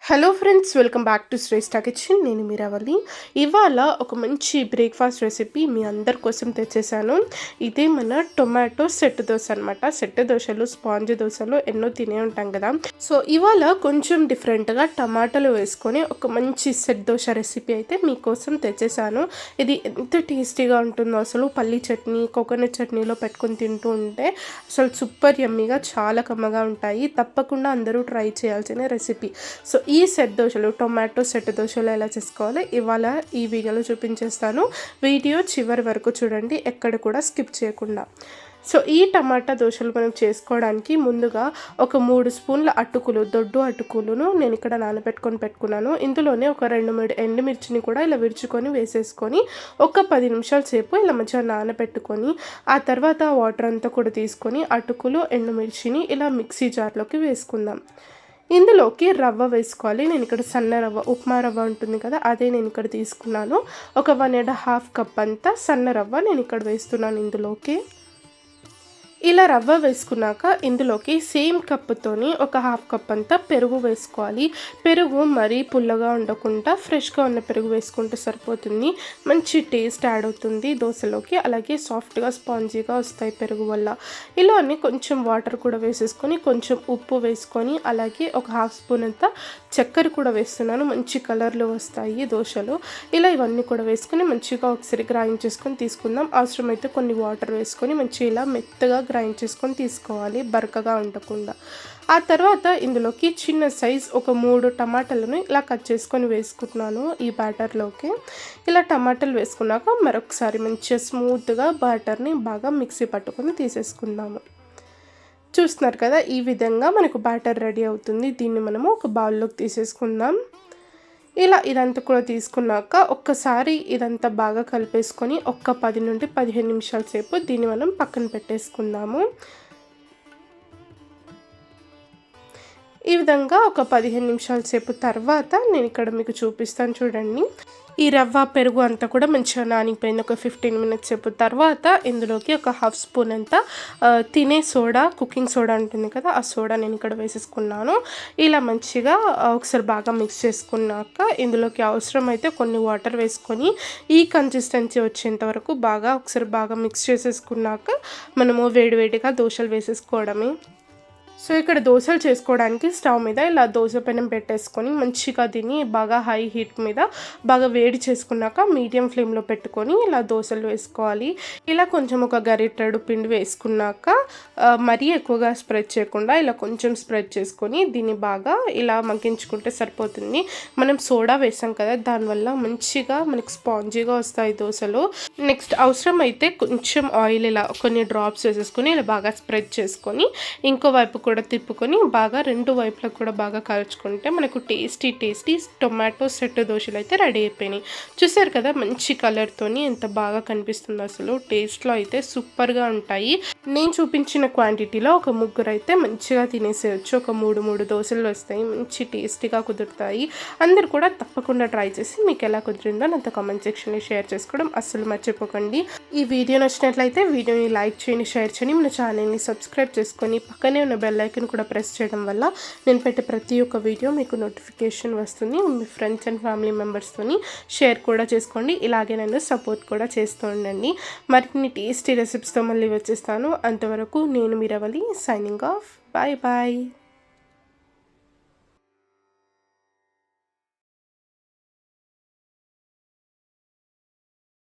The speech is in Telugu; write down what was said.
Hello friends, welcome back to Shreshta kitchen. నేను మీరావళి. ఇవాళ ఒక మంచి బ్రేక్ఫాస్ట్ రెసిపీ మీ అందరి కోసం తెచ్చేసాను. ఇదే మన టొమాటో సెట్ దోశ అనమాట. సెట్ దోశలు, స్పాంజ్ దోశలు ఎన్నో తినే ఉంటాం కదా. సో ఇవాళ కొంచెం డిఫరెంట్గా టమాటాలు వేసుకొని ఒక మంచి సెట్ దోశ రెసిపీ అయితే మీకోసం తెచ్చేసాను. ఇది ఎంత టేస్టీగా ఉంటుందో అసలు. పల్లీ చట్నీ, కోకోనట్ చట్నీలో పెట్టుకొని తింటూ ఉంటే అసలు సూపర్ యమ్మీగా, చాలా కమ్మగా ఉంటాయి. తప్పకుండా అందరూ ట్రై చేయాల్సిన రెసిపీ. సో ఈ సెట్ దోశలు, టొమాటో సెట్ దోశలు ఎలా చేసుకోవాలో ఇవాళ ఈ వీడియోలో చూపించేస్తాను. వీడియో చివరి వరకు చూడండి, ఎక్కడ కూడా స్కిప్ చేయకుండా. సో ఈ టమాటా దోశలు మనం చేసుకోవడానికి ముందుగా ఒక 3 స్పూన్ల అటుకులు, దొడ్డు అటుకులను నేను ఇక్కడ పెట్టుకున్నాను. ఇందులోనే ఒక 2-3 ఎండుమిర్చిని కూడా ఇలా విరుచుకొని వేసేసుకొని ఒక 10 నిమిషాల సేపు ఇలా మంచిగా నానబెట్టుకొని ఆ తర్వాత వాటర్ అంతా కూడా తీసుకొని అటుకులు, ఎండుమిర్చిని ఇలా మిక్సీ జార్లోకి వేసుకుందాం. ఇందులోకి రవ్వ వేసుకోవాలి. నేను ఇక్కడ సన్న రవ్వ, ఉప్మా రవ్వ ఉంటుంది కదా, అదే నేను ఇక్కడ తీసుకున్నాను. ఒక 1.5 కప్ అంతా సన్న రవ్వ నేను ఇక్కడ వేస్తున్నాను ఇందులోకి. ఇలా రవ్వ వేసుకున్నాక ఇందులోకి సేమ్ కప్పుతోని ఒక 1/2 కప్ అంతా పెరుగు వేసుకోవాలి. పెరుగు మరీ పుల్లగా ఉండకుండా ఫ్రెష్గా ఉన్న పెరుగు వేసుకుంటే సరిపోతుంది. మంచి టేస్ట్ యాడ్ అవుతుంది దోశలోకి. అలాగే సాఫ్ట్గా, స్పాంజీగా వస్తాయి పెరుగు వల్ల. ఇలానే కొంచెం వాటర్ కూడా వేసేసుకొని, కొంచెం ఉప్పు వేసుకొని, అలాగే ఒక 1/2 స్పూన్ అంతా చక్కెర కూడా వేస్తున్నాను. మంచి కలర్లో వస్తాయి దోశలు. ఇలా ఇవన్నీ కూడా వేసుకొని మంచిగా ఒకసారి గ్రైండ్ చేసుకొని తీసుకుందాం. అవసరమైతే కొన్ని వాటర్ వేసుకొని మంచిగా ఇలా మెత్తగా గ్రైండ్ చేసుకొని తీసుకోవాలి, బరకగా ఉండకుండా. ఆ తర్వాత ఇందులోకి చిన్న సైజ్ ఒక 3 టమాటాలను ఇలా కట్ చేసుకొని వేసుకుంటున్నాను ఈ బ్యాటర్లోకి. ఇలా టమాటాలు వేసుకున్నాక మరొకసారి మంచిగా స్మూత్గా బ్యాటర్ని బాగా మిక్సీ పట్టుకొని తీసేసుకుందాము. చూస్తున్నారు కదా, ఈ విధంగా మనకు బ్యాటర్ రెడీ అవుతుంది. దీన్ని మనము ఒక బౌల్లోకి తీసేసుకుందాం. ఇలా ఇదంతా కూడా తీసుకున్నాక ఒక్కసారి ఇదంతా బాగా కలిపేసుకొని ఒక 10 నుండి 15 నిమిషాల సేపు దీన్ని మనం పక్కన పెట్టేసుకుందాము. ఈ విధంగా ఒక 15 నిమిషాల సేపు తర్వాత నేను ఇక్కడ మీకు చూపిస్తాను చూడండి. ఈ రవ్వ, పెరుగు అంతా కూడా మంచిగా నానిపోయింది. ఒక 15 మినిట్స్ సేపు తర్వాత ఇందులోకి ఒక 1/2 స్పూన్ అంతా తినే సోడా, కుకింగ్ సోడా ఉంటుంది కదా, ఆ సోడా నేను ఇక్కడ వేసేసుకున్నాను. ఇలా మంచిగా ఒకసారి బాగా మిక్స్ చేసుకున్నాక ఇందులోకి అవసరమైతే కొన్ని వాటర్ వేసుకొని ఈ కన్సిస్టెన్సీ వచ్చేంత వరకు బాగా ఒకసారి బాగా మిక్స్ చేసేసుకున్నాక మనము వేడివేడిగా దోశలు వేసేసుకోవడమే. సో ఇక్కడ దోశలు చేసుకోవడానికి స్టవ్ మీద ఇలా దోశ పెనం పెట్టేసుకొని మంచిగా దీన్ని బాగా హై హీట్ మీద బాగా వేడి చేసుకున్నాక మీడియం ఫ్లేమ్లో పెట్టుకొని ఇలా దోశలు వేసుకోవాలి. ఇలా కొంచెం ఒక గరిటెడు పిండి వేసుకున్నాక మరీ ఎక్కువగా స్ప్రెడ్ చేయకుండా ఇలా కొంచెం స్ప్రెడ్ చేసుకొని దీన్ని బాగా ఇలా మగ్గించుకుంటే సరిపోతుంది. మనం సోడా వేసాం కదా, దానివల్ల మంచిగా మనకి స్పాంజీగా వస్తాయి దోశలు. నెక్స్ట్ అవసరం అయితే కొంచెం ఆయిల్ ఇలా కొన్ని డ్రాప్స్ వేసేసుకొని ఇలా బాగా స్ప్రెడ్ చేసుకొని ఇంకో వైపు కూడా తిప్పుకొని బాగా 2 వైపులా కూడా బాగా కాల్చుకుంటే మనకు టేస్టీ టొమాటో సెట్ దోశలు అయితే రెడీ అయిపోయినాయి. చూసారు కదా, మంచి కలర్తోని ఎంత బాగా కనిపిస్తుందో. అసలు టేస్ట్లో అయితే సూపర్గా ఉంటాయి. నేను చూపించిన క్వాంటిటీలో ఒక 3 అయితే మంచిగా తినేసేయచ్చు. ఒక 3 దోశలు వస్తాయి, మంచి టేస్టీగా కుదురుతాయి. అందరు కూడా తప్పకుండా ట్రై చేసి మీకు ఎలా కుదిరిందో నాతో కామెంట్ సెక్షన్లో షేర్ చేసుకోవడం అస్సలు మర్చిపోకండి. ఈ వీడియో నచ్చినట్లయితే వీడియోని లైక్ చేయండి, షేర్ చేయండి, మన ఛానల్ని సబ్స్క్రైబ్ చేసుకొని పక్కనే ఉన్న బెల్ ఐకాన్ కూడా ప్రెస్ చేయడం వల్ల నేను పెట్టే ప్రతి ఒక్క వీడియో మీకు నోటిఫికేషన్ వస్తుంది. మీ ఫ్రెండ్స్ అండ్ ఫ్యామిలీ మెంబర్స్తోని షేర్ కూడా చేసుకోండి. ఇలాగే నన్ను సపోర్ట్ కూడా చేస్తూ ఉండండి. మరిన్ని టేస్టీ రెసిపీస్తో మళ్ళీ వచ్చేస్తాను. అంతవరకు నేను Meeravali, signing off. Bye bye.